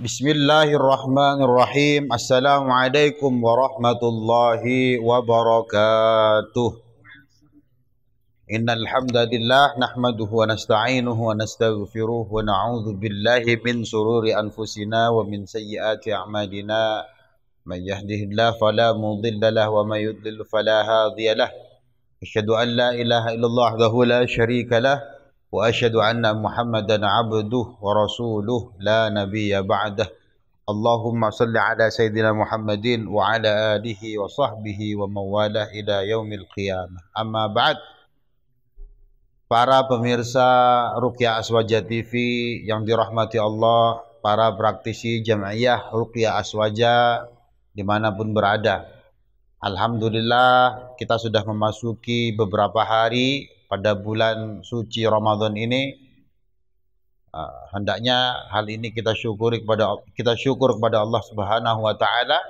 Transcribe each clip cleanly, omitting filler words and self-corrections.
Bismillahirrahmanirrahim. Assalamualaikum warahmatullahi wabarakatuh. Innal hamdalillah nahmaduhu wa nasta'inuhu wa nastaghfiruh wa na'udzu billahi min shururi anfusina wa min sayyiati a'malina. May yahdihillahu fala mudilla lahu wa may yudlil fala hadiyalah. Asyhadu an la ilaha illallah wahdahu la syarika lah. Wa asyhadu anna Muhammadan abduhu wa rasuluh la nabiyya ba'dah. Allahumma salli ala sayyidina Muhammadin wa ala alihi wa sahbihi wa mawalah ila yaumil qiyamah. Amma ba'd. Para pemirsa Ruqyah Aswaja TV yang dirahmati Allah, para praktisi Jam'iyah Ruqyah Aswaja dimanapun berada. Alhamdulillah kita sudah memasuki beberapa hari pada bulan suci Ramadan ini. Hendaknya hal ini kita syukur kepada Allah Subhanahu wa taala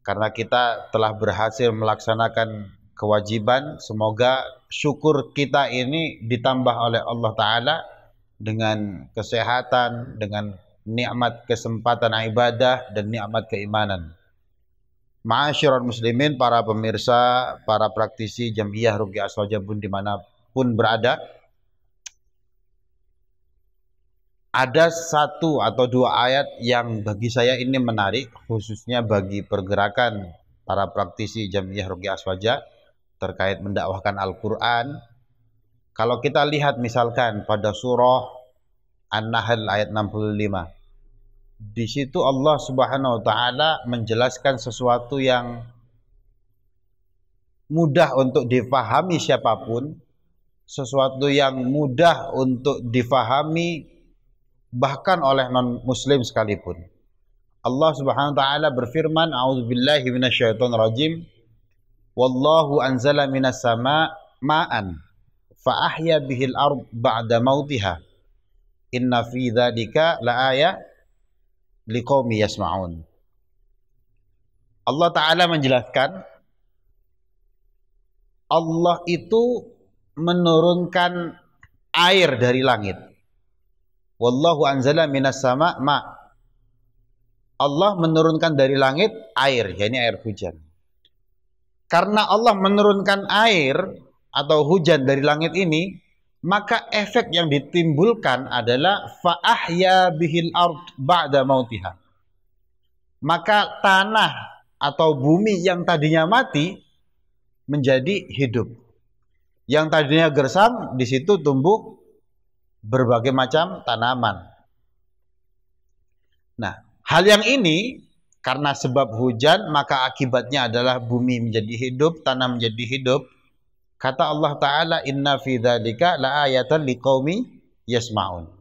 karena kita telah berhasil melaksanakan kewajiban. Semoga syukur kita ini ditambah oleh Allah taala dengan kesehatan, dengan nikmat kesempatan ibadah dan nikmat keimanan. Ma'asyiral muslimin, para pemirsa, para praktisi Jam'iyah Ruqyah Aswaja pun dimanapun berada, ada satu atau dua ayat yang bagi saya ini menarik, khususnya bagi pergerakan para praktisi Jam'iyah Ruqyah Aswaja terkait mendakwahkan Al-Quran. Kalau kita lihat misalkan pada surah An-Nahl ayat 65, di situ Allah Subhanahu wa taala menjelaskan sesuatu yang mudah untuk difahami siapapun, sesuatu yang mudah untuk difahami bahkan oleh non-muslim sekalipun. Allah Subhanahu wa taala berfirman, a'udzubillahi minasyaitonirrajim, wallahu anzala minas sama' ma'an fa ahya bihil ard ba'da mautiha inna fi dzalika laayah liqaumi yasma'un. Allah Ta'ala menjelaskan, Allah itu menurunkan air dari langit. Wallahu anzala minas sama' ma'. Allah menurunkan dari langit air, yakni air hujan. Karena Allah menurunkan air atau hujan dari langit ini, maka efek yang ditimbulkan adalah fa'ahya bihil ard ba'da mautiha. Maka tanah atau bumi yang tadinya mati menjadi hidup. Yang tadinya gersam, di situ tumbuh berbagai macam tanaman. Nah, hal yang ini karena sebab hujan, maka akibatnya adalah bumi menjadi hidup, tanah menjadi hidup. Kata Allah Ta'ala, inna fi dzalika laayatan liqaumi yasma'un.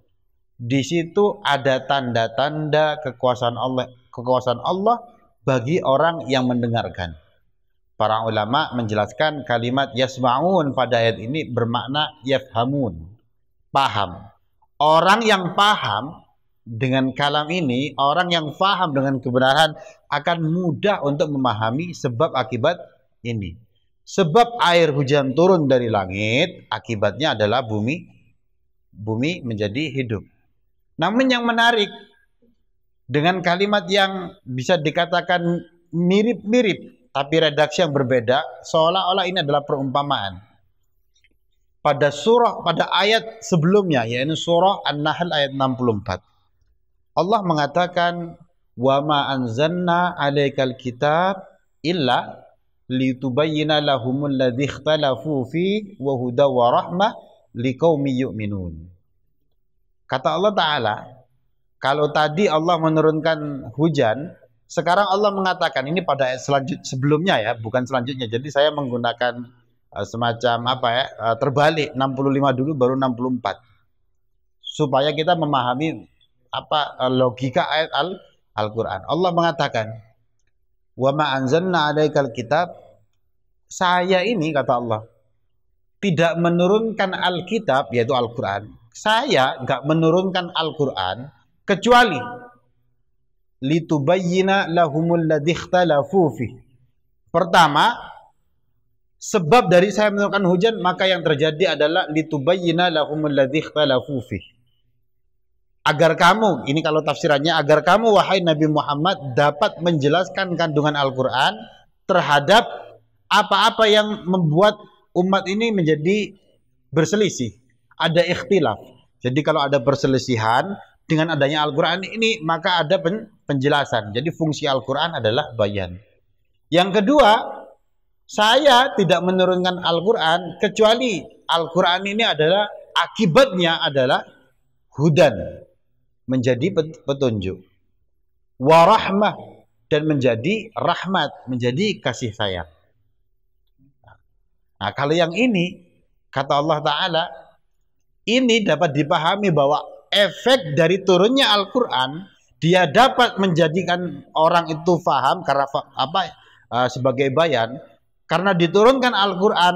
Di situ ada tanda-tanda kekuasaan Allah bagi orang yang mendengarkan. Para ulama menjelaskan kalimat yasma'un pada ayat ini bermakna yafhamun, paham. Orang yang paham dengan kalam ini, orang yang paham dengan kebenaran akan mudah untuk memahami sebab akibat ini. Sebab air hujan turun dari langit, akibatnya adalah bumi menjadi hidup. Namun yang menarik, dengan kalimat yang bisa dikatakan mirip-mirip, tapi redaksi yang berbeda, seolah-olah ini adalah perumpamaan. Pada ayat sebelumnya, yaitu surah An-Nahl ayat 64, Allah mengatakan, wa ma anzalna 'alaikal kitab illa litubayyina lahumul ladzi ikhtalafu fi wa huda wa rahmah liqaumi yu'minun. Kata Allah Ta'ala, kalau tadi Allah menurunkan hujan, sekarang Allah mengatakan, ini pada ayat sebelumnya ya, bukan selanjutnya. Jadi saya menggunakan semacam terbalik, 65 dulu baru 64. Supaya kita memahami logika ayat Al-Qur'an. Allah mengatakan, wa ma anzalna 'alaikal kitab, saya ini, kata Allah, tidak menurunkan Alkitab, yaitu Al-Quran. Saya enggak menurunkan Al-Quran kecuali litubayyina lahumul ladzi ikhtalafu fi. Pertama, sebab dari saya menurunkan hujan, maka yang terjadi adalah litubayyina lahumul ladzi ikhtalafu fi. agar kamu, ini kalau tafsirannya, agar kamu wahai Nabi Muhammad dapat menjelaskan kandungan Al-Quran terhadap apa-apa yang membuat umat ini menjadi berselisih, ada ikhtilaf. Jadi kalau ada perselisihan dengan adanya Al-Quran ini, maka ada penjelasan. Jadi fungsi Al-Quran adalah bayan. Yang kedua, saya tidak menurunkan Al-Quran kecuali Al-Quran ini adalah akibatnya adalah hudan, menjadi petunjuk, warahmah, dan menjadi rahmat, menjadi kasih sayang. Nah, kalau yang ini, kata Allah Ta'ala, ini dapat dipahami bahwa efek dari turunnya Al-Quran, dia dapat menjadikan orang itu faham karena sebagai bayan. Karena diturunkan Al-Quran,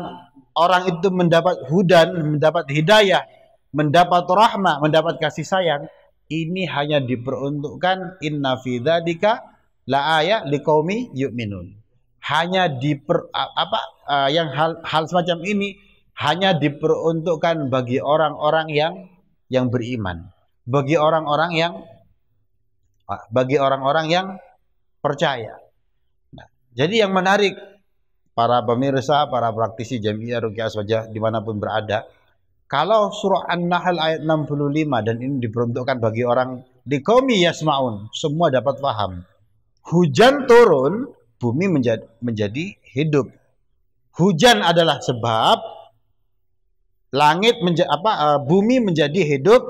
orang itu mendapat hudan, mendapat hidayah, mendapat rahmah, mendapat kasih sayang. Ini hanya diperuntukkan inna fi dzalika la ayat liqaumi yu'minun. Hanya yang hal semacam ini hanya diperuntukkan bagi orang-orang yang beriman, bagi orang-orang yang percaya. Nah, jadi yang menarik para pemirsa, para praktisi Jamiah Ruqyah Aswaja dimanapun berada, kalau surah An-Nahl ayat 65 dan ini diperuntukkan bagi orang liqaumi yasmaun, semua dapat paham. Hujan turun, bumi menjadi hidup. Hujan adalah sebab, bumi menjadi hidup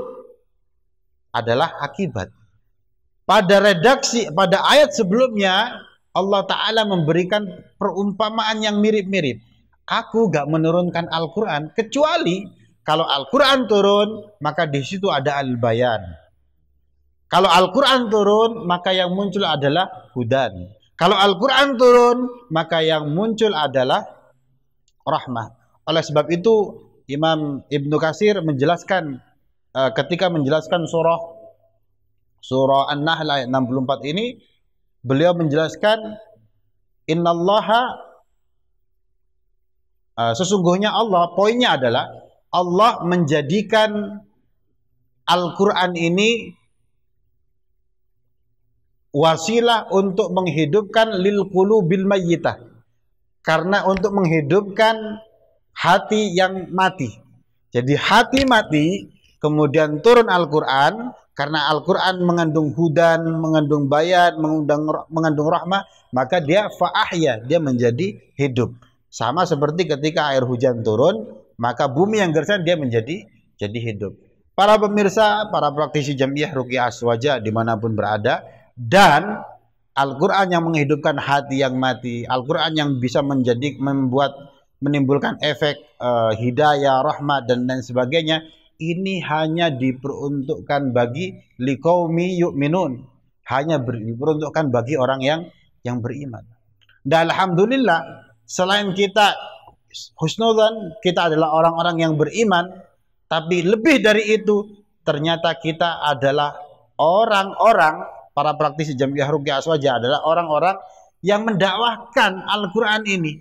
adalah akibat. Pada ayat sebelumnya Allah Ta'ala memberikan perumpamaan yang mirip-mirip. Aku gak menurunkan Al-Quran kecuali kalau Al-Quran turun, maka di situ ada al-bayan. Kalau Al-Quran turun, maka yang muncul adalah hudan. Kalau Al-Quran turun, maka yang muncul adalah rahmah. Oleh sebab itu, Imam Ibnu Katsir menjelaskan, ketika menjelaskan surah An-Nahl ayat 64 ini, beliau menjelaskan, innallaha, sesungguhnya Allah, poinnya adalah, Allah menjadikan Al-Quran ini wasilah untuk menghidupkan lil qulubil mayyitah, karena untuk menghidupkan hati yang mati. Jadi hati mati, kemudian turun Al-Quran, karena Al-Quran mengandung hudan, mengandung bayan, mengandung rahmah, maka dia fa'ahya, dia menjadi hidup. Sama seperti ketika air hujan turun, maka bumi yang gersang dia menjadi hidup. Para pemirsa, para praktisi Jamiah Ruqyah Aswaja dimanapun berada, dan Al-Quran yang menghidupkan hati yang mati, Al-Quran yang bisa menimbulkan efek hidayah, rahmat, dan lain sebagainya, ini hanya diperuntukkan bagi liqaumi yu'minun, hanya diperuntukkan bagi orang yang beriman. Dan alhamdulillah, selain kita husnudzan, kita adalah orang-orang yang beriman, tapi lebih dari itu, ternyata kita adalah orang-orang, para praktisi Jamiah Ruqyah Aswaja adalah orang-orang yang mendakwahkan Al-Quran ini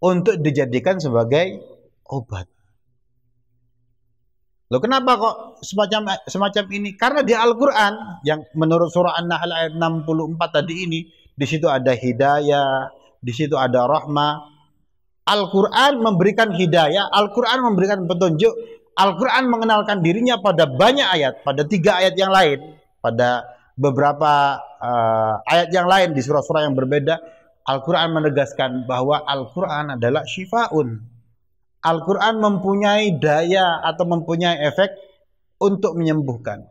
untuk dijadikan sebagai obat. Loh, kenapa kok semacam ini? Karena di Al-Quran yang menurut surah An-Nahl ayat 64 tadi ini, di situ ada hidayah, di situ ada rahmah. Al-Quran memberikan hidayah, Al-Quran memberikan petunjuk, Al-Quran mengenalkan dirinya pada banyak ayat, pada 3 ayat yang lain, pada beberapa ayat yang lain di surah-surah yang berbeda. Al-Quran menegaskan bahwa Al-Quran adalah syifaun. Al-Quran mempunyai daya atau mempunyai efek untuk menyembuhkan.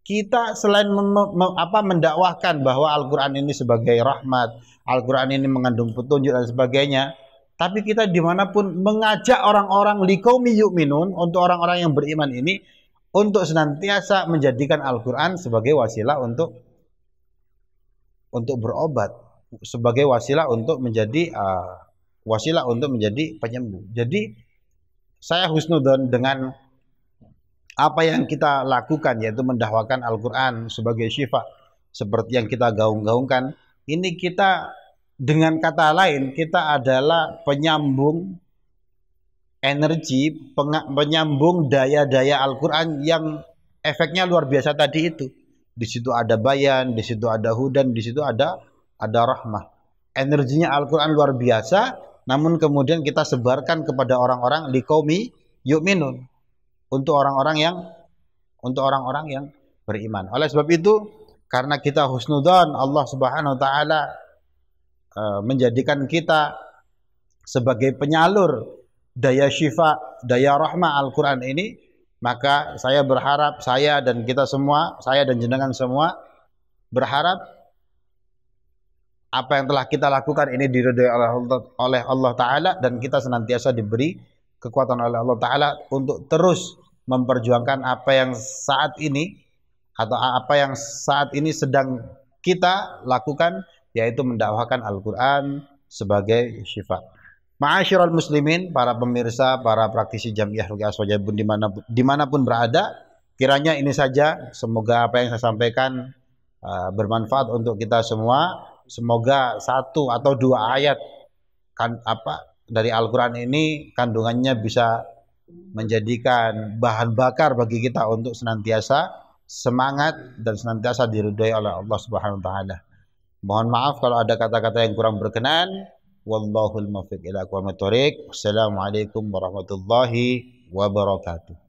Kita selain mendakwahkan bahwa Al-Quran ini sebagai rahmat, Al-Quran ini mengandung petunjuk dan sebagainya, tapi kita dimanapun mengajak orang-orang liqaumi yu'minun, untuk orang-orang yang beriman ini, untuk senantiasa menjadikan Al-Quran sebagai wasilah untuk berobat, sebagai wasilah untuk menjadi penyembuh. Jadi saya husnudzon dengan apa yang kita lakukan, yaitu mendakwakan Al-Quran sebagai syifa, seperti yang kita gaung-gaungkan. Ini kita, dengan kata lain, kita adalah penyambung energi, penyambung daya-daya Al-Quran yang efeknya luar biasa tadi itu. Di situ ada bayan, di situ ada hudan, di situ ada rahmah. Energinya Al-Qur'an luar biasa, namun kemudian kita sebarkan kepada orang-orang liqaumi yu'minun, untuk orang-orang yang beriman. Oleh sebab itu, karena kita husnudzon, Allah Subhanahu wa taala menjadikan kita sebagai penyalur daya syifa, daya rahmah Al-Qur'an ini, maka saya berharap, saya dan kita semua, saya dan jenengan semua berharap apa yang telah kita lakukan ini diridhai oleh Allah Ta'ala, dan kita senantiasa diberi kekuatan oleh Allah Ta'ala untuk terus memperjuangkan apa yang saat ini sedang kita lakukan, yaitu mendakwahkan Al-Quran sebagai syifa. Ma'asyiral muslimin, para pemirsa, para praktisi Jamiah Ruqyah Aswajabun dimanapun berada, kiranya ini saja. Semoga apa yang saya sampaikan bermanfaat untuk kita semua. Semoga satu atau dua ayat dari Al-Quran ini kandungannya bisa menjadikan bahan bakar bagi kita untuk senantiasa semangat dan senantiasa diridhai oleh Allah Subhanahu wa taala. Mohon maaf kalau ada kata-kata yang kurang berkenan. Wallahul muwaffiq ila aqwamit thoriq. Wassalamualaikum warahmatullahi wabarakatuh.